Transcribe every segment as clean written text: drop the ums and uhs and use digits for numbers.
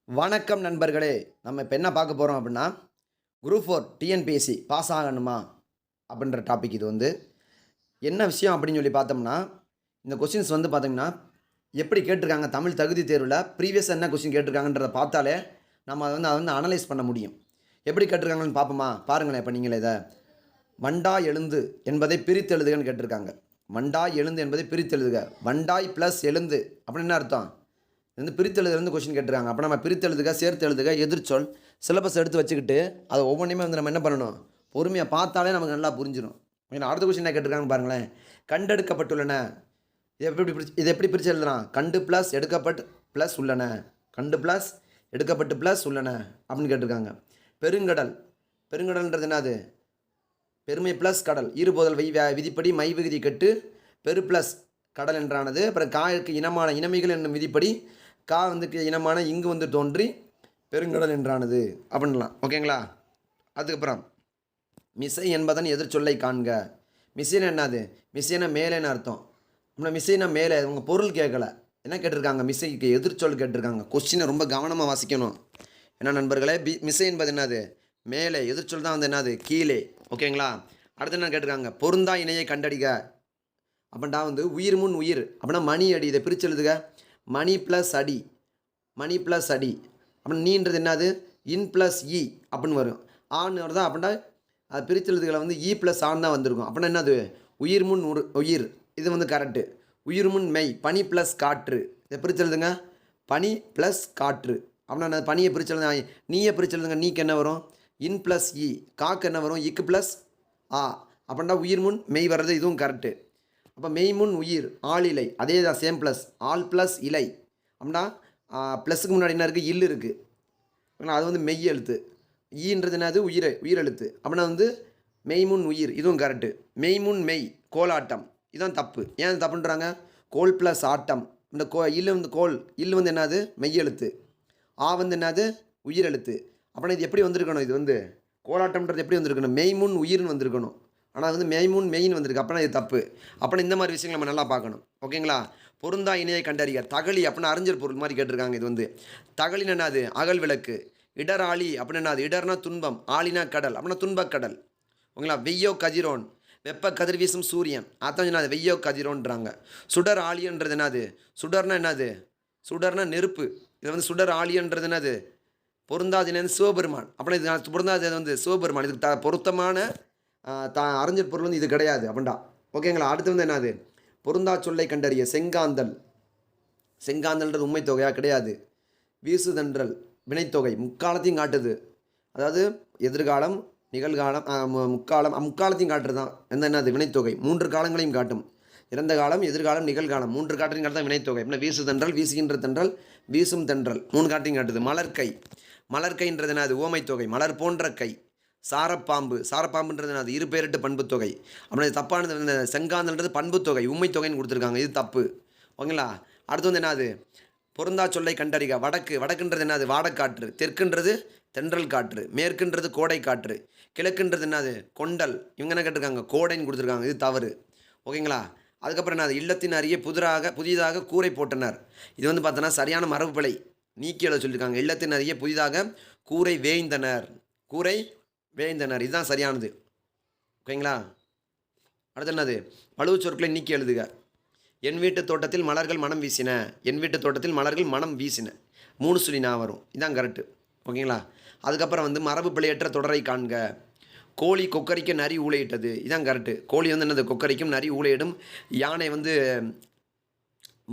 வணக்கம் நண்பர்களே! நம்ம இப்ப என்ன பார்க்க போறோம் அப்டின்னா, குரூப் 4 டிஎன்பிஎஸ்சி பாஸ் ஆகணுமா? அப்டின்ற டாபிக் இது வந்து. என்ன விஷயம் அப்டின்னு சொல்லி பார்த்தோம்னா, இந்த கொஸ்டின்ஸ் வந்து பார்த்தீங்கன்னா, எப்படி கேட்டிருக்காங்க தமிழ் தகுதி தேர்வுல ப்ரீவியஸா என்ன கொஸ்டின் கேட்டிருக்காங்கன்றத பார்த்தாலே, நம்ம அத வந்து அனலைஸ் பண்ண முடியும். எப்படி கேட்டிருக்காங்கன்னு பார்ப்போமா? பாருங்களேன் இப்ப நீங்களே இத. "வண்டாய் எழுந்து" என்பதை பிரித்து எழுதுகன்னு கேட்டிருக்காங்க. "வண்டாய் எழுந்து" என்பதை பிரித்து எழுதுக. வண்டாய் பிளஸ் எழுந்து அப்டின்னா என்ன அர்த்தம்? இது வந்து பிரித்தெழுதுலேருந்து கொஸ்டின் கேட்டிருக்காங்க. அப்போ நம்ம பிரித்தெழுதுக, சேர்த்து எழுதுக, எதிர்ச்சொல், சிலபஸ் எடுத்து வச்சுக்கிட்டு, அதை ஒவ்வொன்றையுமே வந்து நம்ம என்ன பண்ணணும்? பொறுமையா பார்த்தாலே நமக்கு நல்லா புரிஞ்சிரும். ஓகேங்களா? அடுத்த கொஸ்டின் என்ன கேட்டிருக்காங்கன்னு பாருங்களேன். கண்டெடுக்கப்பட்டுள்ளன. இது எப்படி பிரிச்சு எழுதலாம்? கண்டு பிளஸ் எடுக்கப்பட்டு பிளஸ் உள்ளன. கண்டு பிளஸ் எடுக்கப்பட்டு பிளஸ் உள்ளன அப்படின்னு கேட்டிருக்காங்க. பெருங்கடல். பெருங்கடல்ன்றது என்னது? பெருமை பிளஸ் கடல். ஈறுபோதல் விதிப்படி மை விகுதி கெட்டு பெரு பிளஸ் கடல் என்றானது. அப்புறம் காய்க்கு இனமான இனமிகள் என்னும் விதிப்படி கா வந்து இனமான இங்கு வந்து தோன்றி பெருங்கடல் என்றானது அப்படின்லாம். ஓகேங்களா? அதுக்கப்புறம் மிசை என்பதன் எதிர்ச்சொல்லை காண்க. மிசைனா என்னது? மிசைனா மேலேன்னு அர்த்தம். அப்படின்னா மிசைனா மேலே. உங்கள் பொருள் கேட்கல. என்ன கேட்டிருக்காங்க? மிசைக்கு எதிர்ச்சொல் கேட்டிருக்காங்க. கொஸ்டினை ரொம்ப கவனமாக வாசிக்கணும். என்ன நண்பர்களே? மிசை என்பது என்னது? மேலே. எதிர்ச்சொல் தான் வந்து என்னது? கீழே. ஓகேங்களா? அடுத்து என்ன கேட்டிருக்காங்க? பொருந்தா இணையை கண்டடிக. அப்படின்டா வந்து உயிர் முன் உயிர் அப்படின்னா மணி அடி. இதை பிரித்து எழுதுக. மணி ப்ளஸ் அடி. மணி ப்ளஸ் அடி அப்படின்னு நீன்றது என்னது? இன் ப்ளஸ் இ அப்படின்னு வரும். ஆன்னு வருதா அப்படின்னா அது பிரித்து எழுதுகளை வந்து இ ப்ளஸ் ஆன் தான் வந்திருக்கும். அப்படின்னா என்னது? உயிர் முன் உயிர். இது வந்து கரெக்டு. உயிர் முன் மெய். பனி ப்ளஸ் காற்று. இதை பிரித்து எழுதுங்க. பனி ப்ளஸ் காற்று அப்படின்னா பனியை பிரித்து எழுதுங்க. நீயை பிரித்து எழுதுங்க. நீக்கு என்ன வரும்? இன் ப்ளஸ் இ. காக்கு என்ன வரும்? இக்கு ப்ளஸ் ஆ. அப்படின்னா உயிர் முன் மெய் வர்றது இதுவும் கரெக்டு. அப்போ மெய்முன் உயிர் ஆளிலை. அதே தான் சேம் ப்ளஸ். ஆல் ப்ளஸ் இலை அப்படின்னா ப்ளஸுக்கு முன்னாடி என்ன இருக்குது? இல் இருக்குது. அது வந்து மெய் எழுத்து. ஈன்றது என்னது? உயிரெழுத்து. அப்படின்னா வந்து மெய்முன் உயிர். இதுவும் கரெக்டு. மெய்முன் மெய் கோலாட்டம். இதுதான் தப்பு. ஏன் தப்புன்றாங்க? கோல் ப்ளஸ் ஆட்டம். இந்த இல்லு வந்து கோல். இல்லு வந்து என்னது? மெய்யெழுத்து. ஆ வந்து என்னது? உயிரெழுத்து. அப்படின்னா இது எப்படி வந்திருக்கணும்? இது வந்து கோலாட்டம்ன்றது எப்படி வந்திருக்கணும்? மெய்முன் உயிர்னு வந்திருக்கணும். ஆனால் வந்து மெய்முன் மெயின் வந்திருக்கு. அப்படின்னா இது தப்பு. அப்படின்னா இந்த மாதிரி விஷயங்கள் நம்ம நல்லா பார்க்கணும். ஓகேங்களா? பொருந்தா இணையை கண்டறிக. தகழி அப்படின்னா அறிஞர் பொருள் மாதிரி கேட்டிருக்காங்க. இது வந்து தகழின்னு என்னது? அகல் விளக்கு. இடர் ஆழி அப்படின்னு என்னது? இடர்னா துன்பம். ஆழினா கடல் அப்படின்னா துன்பக்கடல். ஓகேங்களா? வெய்யோ கதிரோன். வெப்ப கதிர் வீசும் சூரியன். அதான் என்னது? வெய்யோ கதிரோன்றாங்க. சுடர் ஆழியன்றது என்னது? சுடர்னா என்னது? சுடர்னா நெருப்பு. இது வந்து சுடர் ஆழியன்றது என்னது? பொருந்தாதினது சிவபெருமான். அப்படின்னா இது பொருந்தாது வந்து சிவபெருமான். இதுக்கு பொருத்தமான அறிஞர் பொருள் வந்து இது கிடையாது அப்படின்டா. ஓகேங்களா? அடுத்து வந்து என்னது? பொருந்தா சொல்லை கண்டறிய. செங்காந்தல். செங்காந்தல்ன்றது உண்மை தொகையா? கிடையாது. வீசுதன்றல் வினைத்தொகை. முக்காலத்தையும் காட்டுது. அதாவது எதிர்காலம், நிகழ்காலம், முக்காலம், முக்காலத்தையும் காட்டுறது தான் என்னது? வினைத்தொகை. 3 காலங்களையும் காட்டும். இறந்த காலம், எதிர்காலம், நிகழ்காலம் 3 காற்றையும் காட்டுதான் வினைத்தொகை. அப்படின்னா வீசுதன்றல், வீசுகின்ற தென்றல், வீசும் தென்றல் 3 காற்றையும் காட்டுது. மலர்கை. மலர்கைன்றது என்னது? ஓமைத்தொகை. மலர் போன்ற கை. சாரப்பாம்பு. சாரப்பாம்புன்றது என்னது? இரு பெயரிட்டு பண்பு தொகை. அப்படி தப்பானது. இந்த செங்காந்தல்ன்றது பண்பு தொகை. உண்மை தொகைன்னு கொடுத்துருக்காங்க. இது தப்பு. ஓகேங்களா? அடுத்து வந்து என்னது? பொருந்தா சொல்லை கண்டறிக. வடக்கு. வடக்குன்றது என்னது? வாடக்காற்று. தெற்குன்றது தென்றல் காற்று. மேற்குன்றது கோடை காற்று. கிழக்குன்றது என்னது? கொண்டல். இவங்க என்ன கேட்டிருக்காங்க? கோடைன்னு கொடுத்துருக்காங்க. இது தவறு. ஓகேங்களா? அதுக்கப்புறம் என்னது? இல்லத்தின் அருகே புதிதாக கூரை போட்டனர். இது வந்து பார்த்தோன்னா சரியான மரபு பிழை. நீக்கி எழுத சொல்லியிருக்காங்க. இல்லத்தின் அருகே புதிதாக கூரை வேய்ந்தனர். கூரை வேய்ந்தனர். இதுதான் சரியானது. ஓகேங்களா? அடுத்து என்னது? பழுவு சொற்களை நீக்கி எழுதுக. என் வீட்டு தோட்டத்தில் மலர்கள் மனம் வீசின. என் வீட்டு தோட்டத்தில் மலர்கள் மனம் வீசின. 3 சொல்லி நான் வரும். இதான் கரெக்டு. ஓகேங்களா? அதுக்கப்புறம் வந்து மரபு பிழையற்ற தொடரை காண்க. கோழி கொக்கரிக்க நரி ஊளையிட்டது. இதான் கரெக்டு. கோழி வந்து என்னது? கொக்கரிக்கும். நரி ஊளையிடும். யானை வந்து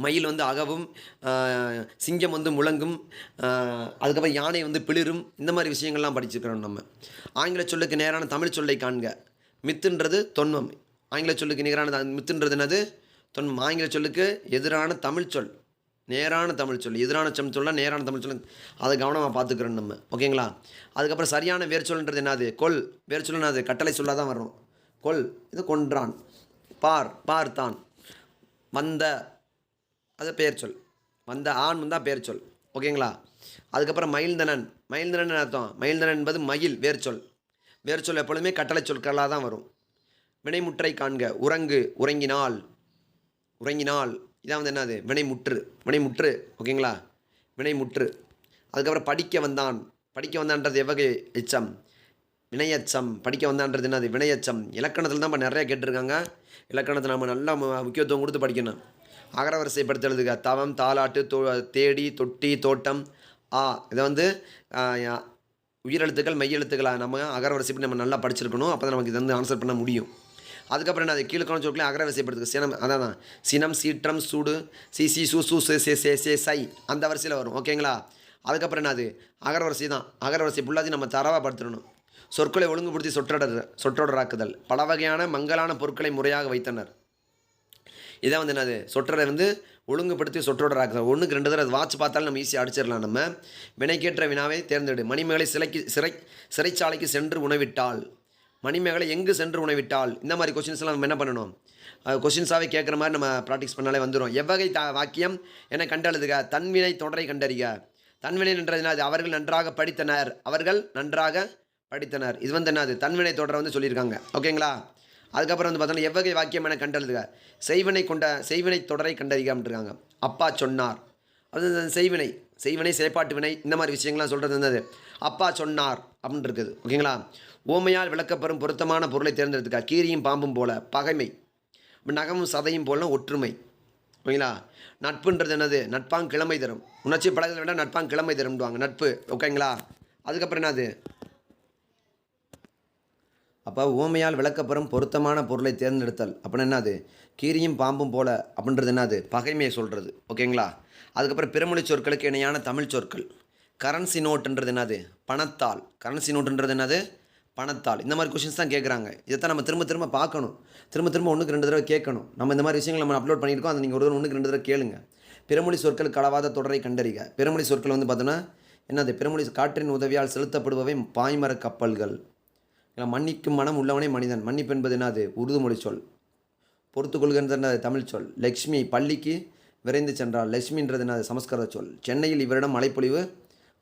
மயில் வந்து அகவும், சிங்கம் வந்து முழங்கும், அதுக்கப்புறம் யானை வந்து பிளிரும். இந்த மாதிரி விஷயங்கள்லாம் படிச்சுக்கிறோம் நம்ம. ஆங்கில சொல்லுக்கு நேரான தமிழ் சொல்லை காண்க. மித்துன்றது தொன்மம். ஆங்கில சொல்லுக்கு நிகரான மித்துன்றது என்னது? தொன்மம். ஆங்கில சொல்லுக்கு எதிரான தமிழ் சொல் நேரான தமிழ் சொல். எதிரான சொல்ல நேரான தமிழ் சொல். அதை கவனமாக பார்த்துக்கிறோம் நம்ம. ஓகேங்களா? அதுக்கப்புறம் சரியான வேர்ச்சொல்ன்றது என்னது? கொல். வேர்ச்சொல் என்னது? கட்டளை சொல்லாக தான் வரும். கொல். இது கொன்றான். பார்த்தான். வந்த. அது பெயர் சொல். வந்த ஆண் தான் பெயர் சொல். ஓகேங்களா? அதுக்கப்புறம் மயில்தனன். மயில்தனன் அர்த்தம்? மயில்தனன் என்பது மயில். வேர்ச்சொல். வேர்ச்சொல் எப்பொழுதுமே கட்டளை சொற்களாக தான் வரும். வினைமுற்றை காண்க. உறங்கு. உறங்கினாள். உறங்கினாள். இதான் வந்து என்னது? வினைமுற்று. வினைமுற்று. ஓகேங்களா? வினைமுற்று. அதுக்கப்புறம் படிக்க வந்தான்றது எவ்வகை எச்சம்? வினையச்சம். படிக்க வந்தான்றது என்னது? வினையச்சம். இலக்கணத்தில் தான் இப்போ நிறையா கேட்டிருக்காங்க. இலக்கணத்தை நம்ம நல்லா முக்கியத்துவம் கொடுத்து படிக்கணும். அகரவரிசைப்படுத்துறதுக்கு தவம், தாலாட்டு, தேடி, தொட்டி, தோட்டம், இதை வந்து உயிரெழுத்துக்கள் மெய்யெழுத்துக்களை நம்ம அகரவரிசைப்படி நம்ம நல்லா படிச்சிருக்கணும். அப்போ தான் நமக்கு இது வந்து ஆன்சர் பண்ண முடியும். அதுக்கப்புறம் என்ன, அது கீழ்காணும் சொற்களை அகரவரிசைப்படுத்துக்கு சினம், அதான் சினம், சீற்றம், சூடு, சி சு சு சே சை, அந்த வரிசையில் வரும். ஓகேங்களா? அதுக்கப்புறம் என்னது? அகரவரிசை தான். அகரவரிசை ஃபுல்லாத்தையும் நம்ம தரவாக படுத்தணும். சொற்களை ஒழுங்குபடுத்தி சொற்றொடராக்குதல். பல வகையான மங்கலான பொருட்களை முறையாக வைத்தனர். இதான் வந்து என்னது? சொற்றொடரை வந்து ஒழுங்குபடுத்தி சொற்றொடராக்குதல். 1க்கு 2 தடவை வாட்ச் பார்த்தாலும் நம்ம ஈஸியாக அடிச்சிடலாம். நம்ம வினைக்கேற்ற வினாவை தேர்ந்தெடு. மணிமேகலை சிறைச்சாலைக்கு சென்று உணவிட்டால். மணிமேகலை எங்கு சென்று உணவிட்டால்? இந்த மாதிரி கொஸ்டின்ஸ்லாம் நம்ம என்ன பண்ணணும்? கொஸ்டின்ஸாகவே கேட்குற மாதிரி நம்ம ப்ராக்டிஸ் பண்ணாலே வந்துடும். எவ்வகை வாக்கியம் என கண்டெழுதுக. தன்வினை தொடரை கண்டறிக. தன்வினை என்றதுனா அது அவர்கள் நன்றாக படித்தனர். இது வந்து என்னது? தன்வினை தொடரை வந்து சொல்லியிருக்காங்க. ஓகேங்களா? அதுக்கப்புறம் வந்து பார்த்தோன்னா எவ்வகை வாக்கியம் என கண்டெழுதுக. செய்வினை தொடரை கண்டறிகாமட்டிருக்காங்க. அப்பா சொன்னார். அது செய்வினை செயற்பாட்டு வினை இந்த மாதிரி விஷயங்கள்லாம் சொல்கிறது என்னது? அப்பா சொன்னார் அப்படின்னு இருக்குது. ஓகேங்களா? ஓமையால் விளக்கப்பெறும் பொருத்தமான பொருளை தேர்ந்தெடுத்துக்கா. கீரியும் பாம்பும் போல பகைமை, நகமும் சதையும் போல ஒற்றுமை. ஓகேங்களா? நட்புன்றது என்னது? நட்பாங் கிழமை தரும். உணர்ச்சி பழகத்தை விட நட்பாங் கிழமை தரும்டுவாங்க நட்பு. ஓகேங்களா? அதுக்கப்புறம் என்னது? அப்போ ஓமையால் விளக்கப்பெறும் பொருத்தமான பொருளை தேர்ந்தெடுத்தல் அப்படின்னா என்னது? கீரியும் பாம்பும் போல அப்படின்றது என்னது? பகைமையை சொல்கிறது. ஓகேங்களா? அதுக்கப்புறம் பிறமொழி சொற்களுக்கு இணையான தமிழ் சொற்கள். கரன்சி நோட்டுன்றது என்னது? பணத்தால். கரன்சி நோட்டுன்றது என்னது? பணத்தால். இந்த மாதிரி கொஷின்ஸ் தான் கேட்குறாங்க. இதைத்தான் நம்ம திரும்ப பார்க்கணும். திரும்ப 1க்கு 2 தடவை கேட்கணும். நம்ம இந்த மாதிரி விஷயங்கள் நம்ம அப்லோட் பண்ணியிருக்கோம். அதை நீங்கள் 1க்கு 2 தடவை கேளுங்க. பிறமொழி சொற்கள் கலவாத தொடரை கண்டறிக. பிறமொழி சொற்கள் வந்து பார்த்தோன்னா என்னது? பிறமொழி காற்றின் உதவியால் செலுத்தப்படுபவை பாய்மர கப்பல்கள். மன்னிக்கும் மனம் உள்ளவனே மனிதன். மன்னிப்பு என்பது என்னது? உருதுமொழி சொல். பொறுத்துக்கொள்கின்றது தமிழ் சொல். லக்ஷ்மி பள்ளிக்கு விரைந்து சென்றால். லக்ஷ்மின்றது என்னது? சமஸ்கிருத சொல். சென்னையில் இவரிடம் மழைப்பொழிவு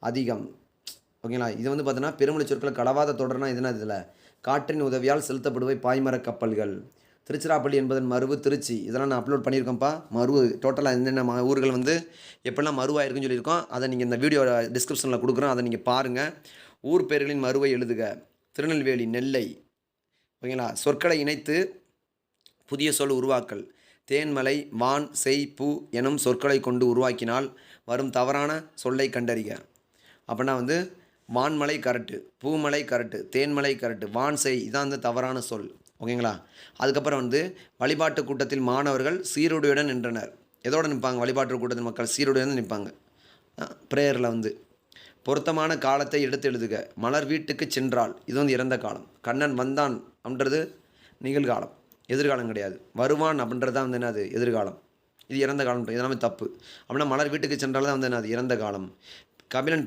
அதிகம். ஓகேங்களா? இது வந்து பார்த்தோன்னா பெருமொழி சொற்கள் கலவாத தொடர்னா இதுனா இதில் காற்றின் உதவியால் செலுத்தப்படுவை பாய்மர கப்பல்கள். திருச்சிராப்பள்ளி என்பதன் மருவு திருச்சி. இதெல்லாம் நான் அப்லோட் பண்ணியிருக்கேன்ப்பா. மருவு டோட்டலாக என்னென்ன ஊர்கள் வந்து எப்படிலாம் மருவாயிருக்குன்னு சொல்லியிருக்கோம். அதை நீங்கள் இந்த வீடியோ டிஸ்கிரிப்ஷனில் கொடுக்குறோம். அதை நீங்கள் பாருங்கள். ஊர் பெயர்களின் மருவை எழுதுக. திருநெல்வேலி, நெல்லை. ஓகேங்களா? சொற்களை இணைத்து புதிய சொல் உருவாக்கல். தேன்மலை, வான், செய், பூ எனும் சொற்களை கொண்டு உருவாக்கினால் வரும் தவறான சொல்லை கண்டறிக. அப்படின்னா வந்து வான்மலை கரெக்டு, பூமலை கரெக்டு, தேன்மலை கரெக்டு, வான் செய் இதான் வந்து தவறான சொல். ஓகேங்களா? அதுக்கப்புறம் வந்து வழிபாட்டு கூட்டத்தில் மாணவர்கள் சீருடையுடன் நின்றனர். எதோடு நிற்பாங்க? வழிபாட்டு கூட்டத்தில் மக்கள் சீருடையுடன் நிற்பாங்க. ப்ரேயரில் வந்து பொருத்தமான காலத்தை எடுத்து எழுதுக. மலர் வீட்டுக்கு சென்றால் இது வந்து இறந்த காலம். கண்ணன் வந்தான் அப்படின்றது நிகழ்காலம், எதிர்காலம் கிடையாது. வருவான் அப்படின்றது தான் வந்து என்னது? எதிர்காலம். இது இறந்த காலம். இதெல்லாமே தப்பு. அப்படின்னா மலர் வீட்டுக்கு சென்றால் தான் வந்து என்னது? இறந்த காலம். கபிலன்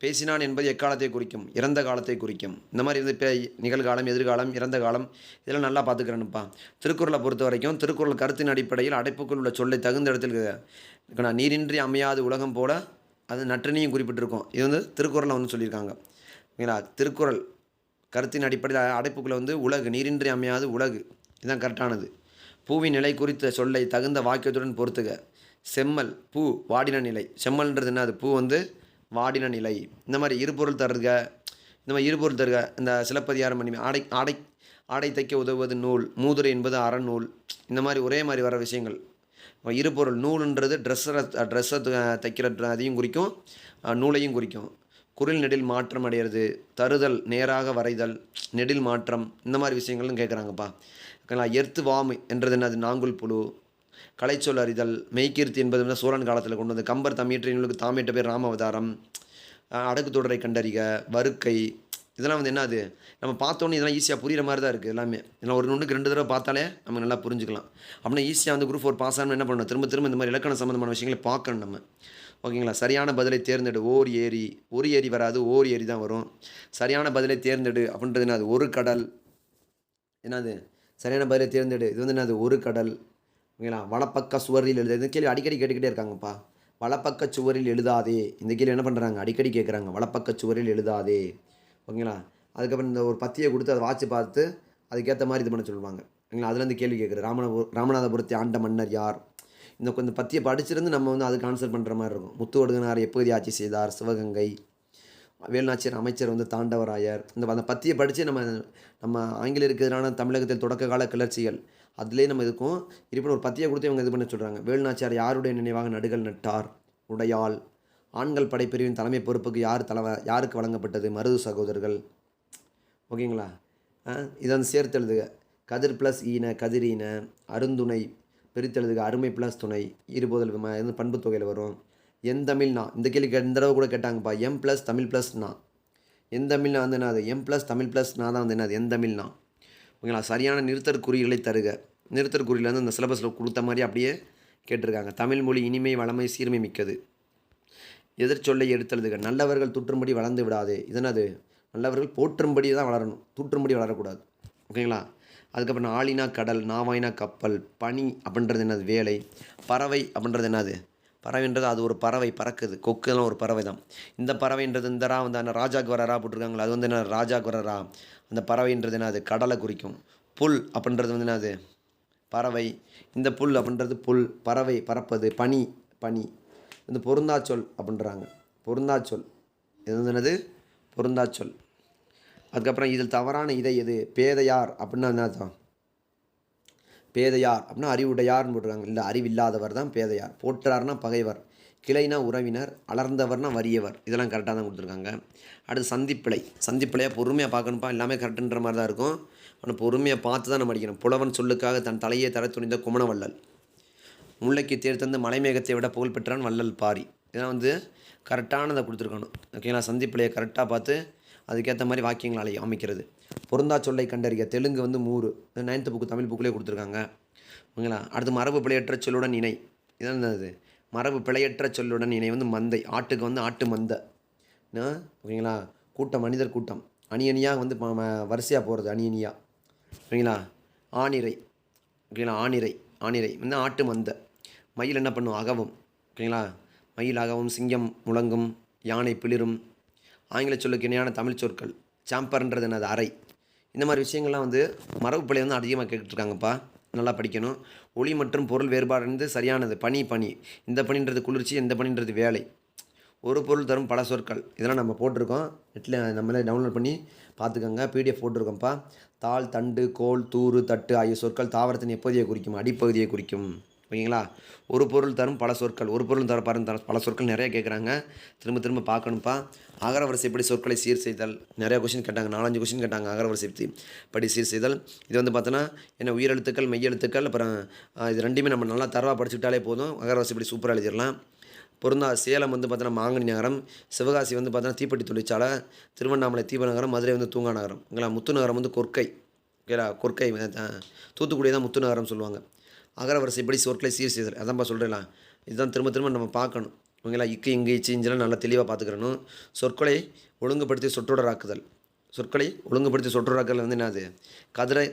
பேசினான் என்பது எக்காலத்தை குறிக்கும்? இறந்த காலத்தை குறிக்கும். இந்த மாதிரி வந்து நிகழ்காலம், எதிர்காலம், இறந்த காலம் இதெல்லாம் நல்லா பார்த்துக்கிறேன்ப்பா. திருக்குறளை பொறுத்த வரைக்கும் திருக்குறள் கருத்தின் அடிப்படையில் அடைப்புக்குள் உள்ள சொல்லை தகுந்த இடத்தில் நீரின்றி அமையாது உலகம் போல அது நற்றினையும் குறிப்பிட்டிருக்கோம். இது வந்து திருக்குறளில் வந்து சொல்லியிருக்காங்க. ஓகேங்களா? திருக்குறள் கருத்தின் அடிப்படையில் அடைப்புக்குள்ளே வந்து உலகு, நீரின்றி அமையாது உலகு, இதுதான் கரெக்டானது. பூவின் நிலை குறித்த சொல்லை தகுந்த வாக்கியத்துடன் பொறுத்துக. செம்மல் பூ வாடின நிலை. செம்மல்ன்றது என்ன? அது பூ வந்து வாடின நிலை. இந்த மாதிரி இருபொருள் தருக. இந்த சிலப்பதிகாரம் பண்ணி ஆடை தைக்க உதவுவது நூல். மூதுரை என்பது அறநூல். இந்த மாதிரி ஒரே மாதிரி வர விஷயங்கள். இருபொருள் நூலுன்றது ட்ரெஸ்ஸை தைக்கிற அதையும் குறிக்கும், நூலையும் குறிக்கும். குரில் நெடில் மாற்றம் அடையிறது. தருதல் நேராக வரைதல், நெடில் மாற்றம் இந்த மாதிரி விஷயங்கள்னு கேட்குறாங்கப்பா. எர்த்து வாமு என்றது என்னது? நாங்குல் புழு. கலைச்சொல் அறிதல். மெய்கீர்த்தி என்பது வந்து சோழன் காலத்தில் கொண்டு வந்து கம்பர் தம்மியற்ற நூலுக்கு தாமிட்ட பேர் ராமவதாரம். அடக்கு தொடரை கண்டறிக. வருக்கை இதெல்லாம் வந்து என்னது? நம்ம பார்த்தோன்னே இதெல்லாம் ஈஸியாக புரிகிற மாதிரி தான் இருக்குது எல்லாமே. இதெல்லாம் 1க்கு 2 தடவை பார்த்தாலே நம்ம நல்லா புரிஞ்சுக்கலாம். அப்படின்னா ஈஸியாக வந்து குரூப் 4 பாஸ் ஆகணும். என்ன பண்ணணும்? திரும்ப இந்த மாதிரி இலக்கண சம்மந்தமான விஷயங்களை பார்க்கணும் நம்ம. ஓகேங்களா? சரியான பதிலை தேர்ந்தெடு. ஓர் ஏரி. ஒரு ஏரி வராது, ஓர் ஏரி தான் வரும். சரியான பதிலை தேர்ந்தெடு அப்படின்றது என்னது? ஒரு கடல். என்னது? சரியான பதிலை தேர்ந்தெடு. இது வந்து என்னது? ஒரு கடல். ஓகேங்களா? வலப்பக்க சுவரில் எழுத. இந்த கேள்வி அடிக்கடி கேட்டுக்கிட்டே இருக்காங்கப்பா. வலப்பக்க சுவரில் எழுதாதே. இந்த கேள்வி என்ன பண்ணுறாங்க? அடிக்கடி கேட்குறாங்க. வலப்பக்க சுவரில் எழுதாதே. ஓகேங்களா? அதுக்கப்புறம் இந்த ஒரு பத்தியை கொடுத்து அதை வாட்சி பார்த்து அதுக்கேற்ற மாதிரி இது பண்ண சொல்லுவாங்க. ஓகேங்களா? அதுலேருந்து கேள்வி கேட்குறது. ராமநாதபுரத்தை ஆண்ட மன்னர் யார்? கொஞ்சம் பத்தியை படிச்சிருந்து நம்ம வந்து அதுக்கு ஆன்சர் பண்ணுற மாதிரி இருக்கும். முத்து ஒடுங்கனார் எப்பகுதி ஆட்சி செய்தார், சிவகங்கை, வேலுநாச்சியார் அமைச்சர் வந்து தாண்டவராயர், அந்த பத்தியை படித்து நம்ம நம்ம ஆங்கிலேயருக்கு எதிரான தமிழகத்தில் தொடக்க கால கிளர்ச்சிகள் அதுலேயே நம்ம இருக்கும். இருப்பினும் ஒரு பத்தியை கொடுத்து இவங்க இது பண்ண சொல்கிறாங்க. வேலுநாச்சியார் யாருடைய நினைவாக நடுகள் நட்டார், உடையாள், ஆண்கள் படைப்பிரிவின் தலைமை பொறுப்புக்கு யாருக்கு வழங்கப்பட்டது, மருது சகோதரர்கள். ஓகேங்களா? இதை வந்து சேர்த்து எழுதுக. கதிர் ப்ளஸ் ஈன கதிரீன, அருந்துணை பிரித்தெழுதுக, அருமை ப்ளஸ் துணை, இருபோதல் வந்து பண்பு தொகையில் வரும். எந்தமிழ்னா இந்த கேள்வி இந்த தடவை கூட கேட்டாங்கப்பா. எம் ப்ளஸ் தமிழ் ப்ளஸ்னா எந்தமிழ்னா வந்து என்னது, எம் ப்ளஸ் தமிழ் ப்ளஸ்னா தான் வந்து என்னது எந்தமிழ்னா. ஓகேங்களா? சரியான நிறுத்தற் குறிகளை தருக. நிறுத்தற் குறியில் வந்து இந்த சிலபஸில் கொடுத்த மாதிரி அப்படியே கேட்டிருக்காங்க. தமிழ் மொழி இனிமை வளமை சீர்மை மிக்கது. எதிர்ச்சொல்லை எடுத்தெழுதுக. நல்லவர்கள் தூற்றும்படி வளர்ந்து விடாதே. இதனது நல்லவர்கள் போற்றும்படி தான் வளரணும், தூற்றும்படி வளரக்கூடாது. ஓகேங்களா? அதுக்கப்புறம் ஆளினா கடல், நாவாயினா கப்பல், பனி அப்படின்றது என்னது வேலை, பறவை அப்படின்றது என்னது, பறவைன்றது அது ஒரு பறவை பறக்குது, கொக்குலாம் ஒரு பறவை தான். இந்த பறவைன்றது இந்த ரா வந்து ராஜாக்கு வர ரா போட்டிருக்காங்களா, அது வந்து என்ன ராஜாக்கு வர ரா. அந்த பறவைன்றது என்னது கடலை குறிக்கும். புல் அப்படின்றது வந்து என்னது பறவை. இந்த புல் அப்படின்றது புல், பறவை பறப்பது, பனி பனி. இந்த பொருந்தாச்சொல் அப்படின்றாங்க. பொருந்தாச்சொல் இது வந்து என்னது பொருந்தாச்சொல். அதுக்கப்புறம் இதில் தவறான இதை எது, பேதையார் அப்படின்னா என்ன அர்த்தம், பேதையார் அப்படின்னா அறிவுடையார்னு போட்டுருக்காங்க. இல்லை அறிவில்லாதவர் தான் பேதையார். போற்றார்னா பகைவர், கிளைனா உறவினர், அலர்ந்தவர்னா வறியவர். இதெல்லாம் கரெக்டாக தான் கொடுத்துருக்காங்க. அடுத்து சந்திப்பிழை. சந்திப்பிழையாக பொறுமையாக பார்க்கணும்ப்பா. எல்லாமே கரெக்டுன்ற மாதிரி தான் இருக்கும். ஆனால் பொறுமையாக பார்த்து தான் நம்ம படிக்கணும். புலவன் சொல்லுக்காக தன் தலையை தர துணிந்த குமணவள்ளல், முல்லைக்கு தேர் தந்து மலைமேகத்தை விட புகழ் பெற்றான் வள்ளல் பாரி. இதெல்லாம் வந்து கரெக்டானதை கொடுத்துருக்கணும். ஓகேங்களா? சந்திப்பிழையை கரெக்டாக பார்த்து அதுக்கேற்ற மாதிரி வாக்கியங்களை அமைக்கிறது. பொருந்தா சொல்லை கண்டறிய. தெலுங்கு வந்து மூறு, 9th புக்கு தமிழ் புக்கிலே கொடுத்துருக்காங்க. ஓகேங்களா? அடுத்து மரபு பிழையற்ற சொல்லுடன் இணை. இதான் என்னது மரபு பிழையற்ற சொல்லுடன் இணை வந்து மந்தை. ஆட்டுக்கு வந்து ஆட்டு மந்தை. ஓகேங்களா? கூட்டம் மனிதர் கூட்டம் அணி அணியாக வந்து வரிசையாக போகிறது அணி அணியாக. ஓகேங்களா? ஆணிரை. ஓகேங்களா? ஆணிரை ஆணிரை வந்து ஆட்டு மந்தை. மயில் என்ன பண்ணும், அகவும். ஓகேங்களா? மயில் அகவும், சிங்கம் முழங்கும், யானை பிளிரும். ஆங்கில சொல்லுக்கு இணையான தமிழ் சொற்கள். சாம்பர்ன்றது என்னது அறை. இந்த மாதிரி விஷயங்கள்லாம் வந்து மரபு பிழை வந்து அதிகமாக கேட்டுருக்காங்கப்பா. நல்லா படிக்கணும். ஒளி மற்றும் பொருள் வேறுபாடு சரியானது. பனி பனி, இந்த பனின்றது குளிர்ச்சி, இந்த பனின்றது வேலை. ஒரு பொருள் தரும் பல சொற்கள். இதெல்லாம் நம்ம போட்டிருக்கோம் நெட்டில், நம்மளே டவுன்லோட் பண்ணி பார்த்துக்கோங்க. பிடிஎஃப் போட்டிருக்கோம்ப்பா. தாள், தண்டு, கோல், தூறு, தட்டு ஆகிய சொற்கள் தாவரத்தின் எப்பகுதியை குறிக்கும், அடிப்பகுதியை குறிக்கும். ஓகேங்களா? ஒரு பொருள் தரும் பல சொற்கள். ஒரு பொருள் தரும் பல சொற்கள் நிறைய கேட்குறாங்க. திரும்ப திரும்ப பார்க்கணும்ப்பா. அகரவரிசைப்படி சொற்களை சீர் செய்தல். நிறையா கொஷின் கேட்டாங்க, 4-5 கொஷின் கேட்டாங்க. அகரவரிசைப்படி சீர் செய்தல். இது வந்து பார்த்தோன்னா என்ன உயிரெழுத்துக்கள் மெய்யெழுத்துக்கள். அப்புறம் இது ரெண்டுமே நம்ம நல்லா தரவாக படிச்சுக்கிட்டாலே போதும். அகரவரிசைப்படி சூப்பராக எழுதிடலாம். பொருந்தா. சேலம் வந்து பார்த்தோன்னா மாங்கனி நகரம், சிவகாசி வந்து பார்த்தோன்னா தீப்பெட்டி தொழிற்சாலை, திருவண்ணாமலை தீபநகரம், மதுரை வந்து தூங்கா நகரம். ஓகேங்களா? முத்து நகரம் வந்து கொற்கை. ஓகேலா? கொற்கை தூத்துக்குடி தான் முத்து நகரம் சொல்லுவாங்க. அகரவரிசைப்படி சொற்களை சீர் செய்தல். அதான்ப்பா சொல்கிறேன். இதுதான் திரும்ப திரும்ப நம்ம பார்க்கணும். ஓகேங்களா? இக்கு இங்கு இச்சு இஞ்செல்லாம் நல்லா தெளிவாக பார்த்துக்கிறணும். சொற்களை ஒழுங்குபடுத்தி சொற்றொடராக்குதல். சொற்களை ஒழுங்குபடுத்தி சொற்றொடராக்குதல் வந்து என்னது,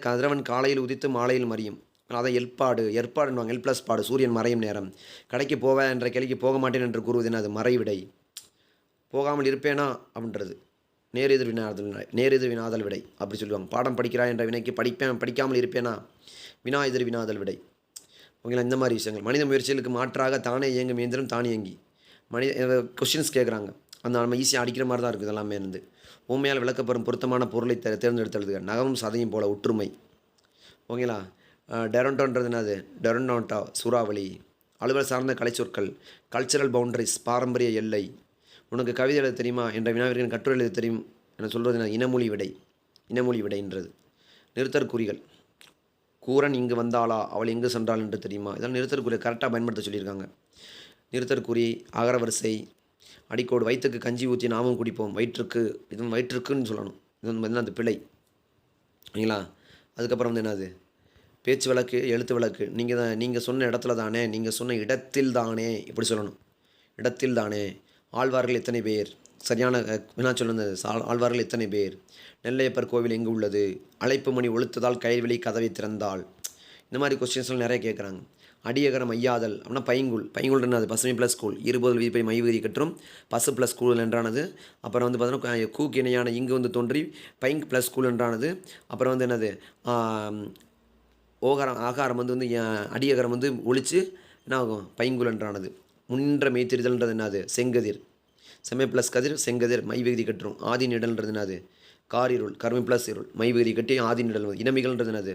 கதிரவன் காலையில் உதித்து மாலையில் மறியும். அதான் எற்பாடுன்னுவாங்க. எல் ப்ளஸ் பாடு, சூரியன் மறையும் நேரம். கடைக்கு போவேன் என்ற கேள்விக்கு போக மாட்டேன் என்று கூறுவது என்னது, மறைவிடை. போகாமல் இருப்பேனா அப்படின்றது நேரெதிர் வினாதல் விடை அப்படி சொல்லுவாங்க. பாடம் படிக்கிறாய் என்ற வினைக்கு படிக்காமல் இருப்பேனா, வினா எதிர் வினாதல் விடை. ஓகேங்களா? இந்த மாதிரி விஷயங்கள். மனித முயற்சிகளுக்கு மாற்றாக தானே இயங்கும் இயந்திரம் தானியங்கி. கொஷின்ஸ் கேட்குறாங்க. அந்த நம்ம ஈஸியாக அடிக்கிற மாதிரி தான் இருக்குது எல்லாமே இருந்து. உண்மையால் விளக்கப்பெறும் பொருத்தமான பொருளை தேர்ந்தெடுத்தெழுதுக. நகமும் சதையும் போல ஒற்றுமை. ஓகேங்களா? டெரண்டோன்றது என்னது, டெரண்டோண்டா சூறாவளி. அலுவல் சார்ந்த கலை சொற்கள். கல்ச்சரல் பவுண்டரிஸ் பாரம்பரிய எல்லை. உனக்கு கவிதை எழுத தெரியுமா என்ற வினாவிற்கு கட்டுரை எழுத தெரியும் என சொல்கிறது என்ன, இனமொழி விடைன்றது. நிறுத்தற்குறிகள். கூரன் இங்கு வந்தாளா, அவள் எங்கு சென்றாள் என்று தெரியுமா. இதெல்லாம் நிறுத்தற்குறியை கரெக்டாக பயன்படுத்த சொல்லியிருக்காங்க. நிறுத்தற்குறி, அகரவரிசை, அடிக்கோடு. வயிற்றுக்கு கஞ்சி ஊற்றி நாமும் குடிப்போம். இது வயிற்றுக்குன்னு சொல்லணும். இது வந்து அந்த பிழை. சரிங்களா? அதுக்கப்புறம் வந்து என்னது, பேச்சு வழக்கு, எழுத்து வழக்கு. நீங்கள் சொன்ன இடத்துல தானே, நீங்கள் சொன்ன இடத்தில் தானே இப்படி சொல்லணும். இடத்தில் தானே. ஆழ்வார்கள் எத்தனை பேர், சரியான வினா சொல்லுന്നത്. ஆழ்வார்கள் எத்தனை பேர். நெல்லையப்பர் கோவில் எங்கு உள்ளது. அழைப்பு மணி ஒழுத்ததால் கைவெளி கதவை திறந்தாள். இந்த மாதிரி கொஸ்டின்ஸ்லாம் நிறைய கேட்குறாங்க. அடியகரம் ஐயாதல் அப்படின்னா பைங்குள்ன்றது பசுமை ப்ளஸ் ஸ்கூல். இருபது விதிப்பை மைவிதி கற்றும் பசு ப்ளஸ் ஸ்கூல் என்றானது. அப்புறம் வந்து பார்த்தோன்னா கூக்கு இணையான இங்கு வந்து தோன்றி பைங்க் ப்ளஸ் ஸ்கூல் என்றானது. அப்புறம் வந்து என்னது, ஆகாரம் வந்து அடியகரம் வந்து ஒழித்து என்ன ஆகும்? பைங்குலன்றானது. முன்னின்ற மெய்த்திரிதல்ன்றது என்னது? செங்கதிர். செம்மை ப்ளஸ் கதிர் செங்கதிர் மை விகுதி கட்டுரும். ஆதி நிடல்ன்றது என்னது? காரிருள் கருமை ப்ளஸ் இருள் மை விகுதி கட்டி ஆதி நிடல். இனமிகள்ன்றது என்னது?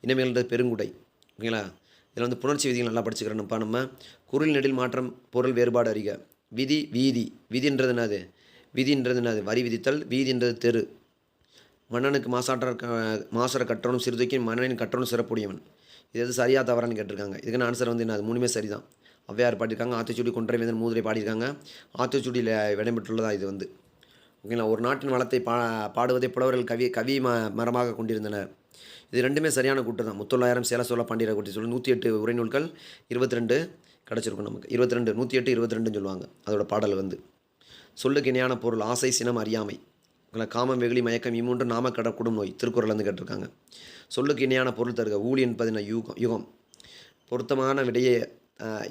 இனமிகள்ன்றது பெருங்குடை. ஓகேங்களா? இதில் வந்து புணர்ச்சி விதிகள் நல்லா படிச்சுக்கிறோம்ப்பா நம்ம. குரில் நெடில் மாற்றம் பொருள் வேறுபாடு அறிக. விதி வீதி. விதின்றது என்னது? விதின்றது என்னது? வரி விதித்தல். வீதின்றது தெரு. மன்னனுக்கு மாசற கற்றவனும் சிறுதுக்கி மன்னனின் கற்றவனும் சிறப்புடையவன். இது எது சரியாக தவறான்னு கேட்டிருக்காங்க. இதுக்கான ஆன்சர் வந்து என்னது? மூணுமே சரி தான். ஔவையார் பாடியிருக்காங்க, ஆத்திச்சூடி கொன்றைவேந்தன் மூதுரை பாடியிருக்காங்க. ஆத்திச்சூடியில் இடம்பெற்றுள்ளதா இது வந்து. ஓகேங்களா? ஒரு நாட்டின் வளத்தை பாடுவதை புலவர்கள் கவி மரமாக கொண்டிருந்தனர். இது ரெண்டுமே சரியான கூட்டு தான். முத்தொள்ளாயிரம் சேல சோழ பாண்டியரை கூட்டி சொல்லி 108 உரைநூல்கள் 22 கிடச்சிருக்கும் நமக்கு. 22 108 22ன்னு சொல்லுவாங்க அதோட பாடல் வந்து. சொல்லுக்கு இணையான பொருள் ஆசை சினம் அறியாமை. காமம் வெகுளி மயக்கம் இம்மூன்று நாம கடக்கூடும் நோய். திருக்குறள் வந்து கேட்டிருக்காங்க. சொல்லுக்கு இணையான பொருள் தருக. ஊழி என்பது என்ன? யுகம். பொருத்தமான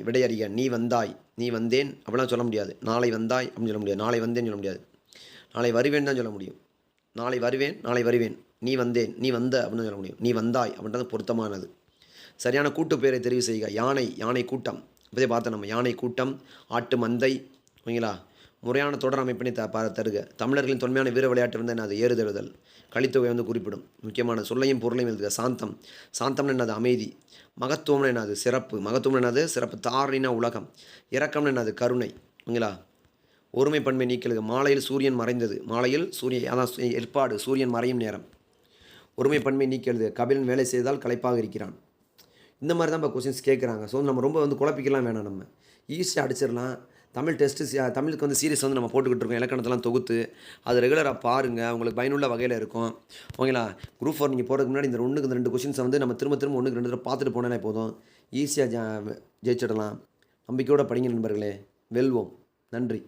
விடையறிக. நீ வந்தாய் நீ வந்தேன் அப்படிலாம் சொல்ல முடியாது. நாளை வந்தாய் அப்படின்னு சொல்ல முடியாது. நாளை வந்தேன்னு சொல்ல முடியாது. நாளை வருவேன் தான் சொல்ல முடியும். நாளை வருவேன். நீ வந்தேன் நீ வந்த அப்படின்னு சொல்ல முடியும். நீ வந்தாய் அப்படின்றது பொருத்தமானது. சரியான கூட்டு பெயரை தெரிவு செய்க. யானை கூட்டம். இப்போதே பார்த்தோம் நம்ம. யானை கூட்டம், ஆட்டு மந்தை. ஓகேங்களா? முறையான தொடர் அமைப்பினை தருக. தமிழர்களின் தொன்மையான வீர விளையாட்டு வந்து என்னது? ஏறுதழுதல். கலித்தொகை வந்து குறிப்பிடும். முக்கியமான சொல்லையும் பொருளையும் எழுதுக. சாந்தம்னு என்னது? அமைதி. மகத்துவம்னு என்னது? சிறப்பு. மகத்துவம்னு என்னது? சிறப்பு. தாரினா உலகம். இரக்கம்னு என்னது? கருணை. ஓகேங்களா? ஒருமை பன்மை நீக்கலுக. மாலையில் சூரியன் மறைந்தது. மாலையில் அதான் ஏற்பாடு சூரியன் மறையும் நேரம். ஒருமை பன்மை நீக்கி எழுது. கபிலன் வேலை செய்தால் களைப்பாக இருக்கிறான். இந்த மாதிரி தான் இப்போ கொஸ்டின்ஸ் கேட்குறாங்க. ஸோ நம்ம ரொம்ப வந்து குழப்பிக்கலாம் வேணாம். நம்ம ஈஸியாக அடிச்சிடலாம். தமிழுக்கு வந்து சீரிஸ் வந்து நம்ம போட்டுக்கிட்டு இருக்கோம். இலக்கணத்தெல்லாம் தொகுத்து அது ரெகுலராக பாருங்கள். உங்களுக்கு பயனுள்ள வகையில் இருக்கும். ஓகேங்களா? குரூப் 4 நீங்கள் போகிறதுக்கு முன்னாடி இந்த 2 கொஸ்டின்ஸை வந்து நம்ம திரும்ப 1 2 பார்த்துட்டு போனாலே போதும். ஈஸியாக ஜெயிச்சிடலாம். நம்பிக்கையோடு படிங்க நண்பர்களே. வெல்வோம். நன்றி.